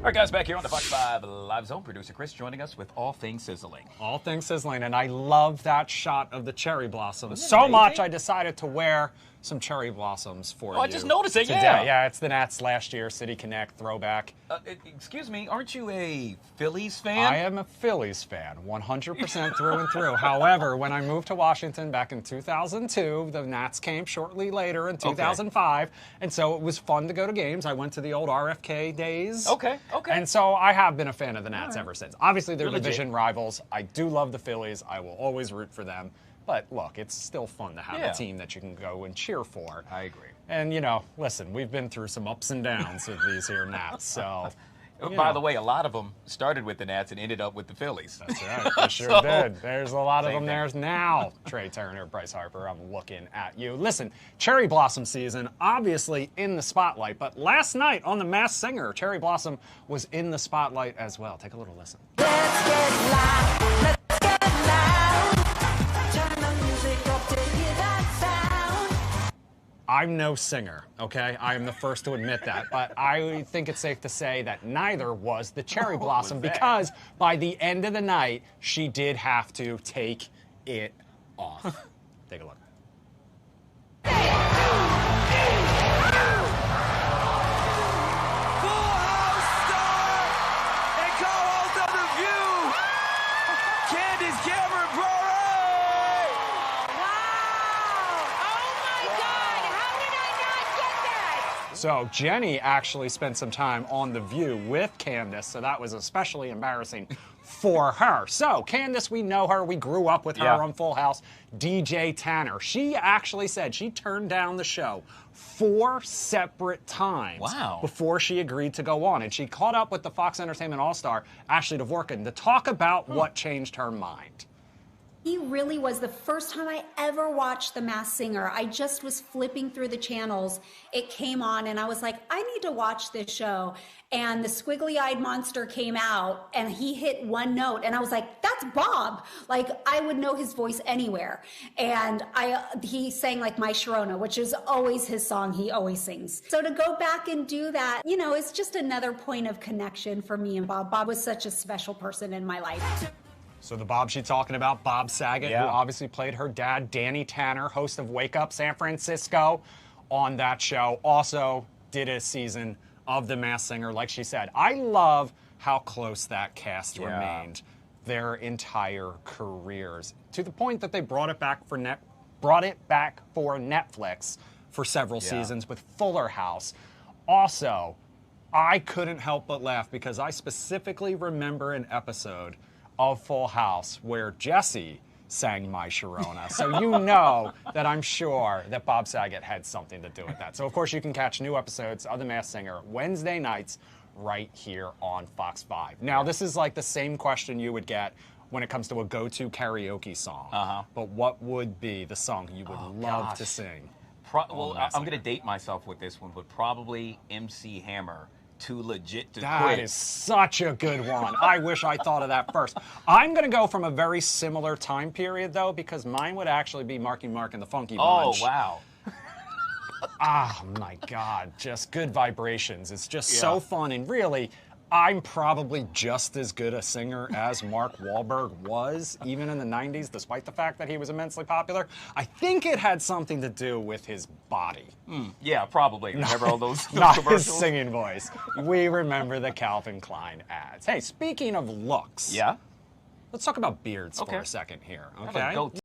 All right, guys, back here on the Fox 5 Live Zone. Producer Chris joining us with All Things Sizzling. All Things Sizzling, and I love that shot of the cherry blossoms Isn't it so amazing? much I decided to wear some cherry blossoms for you. I just noticed it, today. yeah. Yeah, it's the Nats last year, City Connect throwback. Excuse me, aren't you a Phillies fan? I am a Phillies fan, 100% through and through. However, when I moved to Washington back in 2002, the Nats came shortly later in 2005, and so it was fun to go to games. I went to the old RFK days. Okay. And so I have been a fan of the Nats ever since. Obviously, they're You're legit. division rivals. I do love the Phillies. I will always root for them. But look, it's still fun to have a team that you can go and cheer for. I agree. And, listen, we've been through some ups and downs with these here Nats, so... By the way, a lot of them started with the Nats and ended up with the Phillies. That's right, they sure did. There's a lot of them thing. there now. Trey Turner, Bryce Harper, I'm looking at you. Listen, cherry blossom season, obviously in the spotlight, but last night on The Masked Singer, Cherry Blossom was in the spotlight as well. Take a little listen. Let's get loud. Let's get loud. Turn the music up to hear that sound. I'm no singer, okay? I am the first to admit that. But I think it's safe to say that neither was the Cherry Blossom was that? because by the end of the night, she did have to take it off. Take a look. Full House star and co-host of The View, Candace Bure. So Jenny actually spent some time on The View with Candace, so that was especially embarrassing for her. So Candace, we know her. We grew up with her on Full House. DJ Tanner. She actually said she turned down the show 4 separate times before she agreed to go on. And she caught up with the Fox Entertainment All-Star, Ashley Dvorkin, to talk about what changed her mind. He really was the first time I ever watched The Masked Singer. I just was flipping through the channels. It came on and I was like, I need to watch this show. And the squiggly-eyed monster came out and he hit one note and I was like, that's Bob. Like I would know his voice anywhere. And he sang like My Sharona, which is always his song he always sings. So to go back and do that, it's just another point of connection for me and Bob. Bob was such a special person in my life. So the Bob she's talking about, Bob Saget, who obviously played her dad, Danny Tanner, host of Wake Up San Francisco on that show, also did a season of The Masked Singer, like she said. I love how close that cast remained their entire careers, to the point that they brought it back for Netflix for several seasons with Fuller House. Also, I couldn't help but laugh because I specifically remember an episode of Full House where Jesse sang My Sharona. So you know that I'm sure that Bob Saget had something to do with that. So of course you can catch new episodes of The Masked Singer Wednesday nights right here on Fox 5. Now this is like the same question you would get when it comes to a go-to karaoke song. But what would be the song you would love to sing? Well, I'm going to date myself with this one, but probably MC Hammer. Too legit to quit. That is such a good one. I wish I thought of that first. I'm going to go from a very similar time period, though, because mine would actually be Marky Mark and the Funky Bunch. Oh, wow. Oh, my God. Just good vibrations. It's just so fun. And really, I'm probably just as good a singer as Mark Wahlberg was, even in the 90s, despite the fact that he was immensely popular. I think it had something to do with his body. Yeah, probably. Remember all those Not commercials? his singing voice. We remember the Calvin Klein ads. Hey, speaking of looks, let's talk about beards for a second here, okay?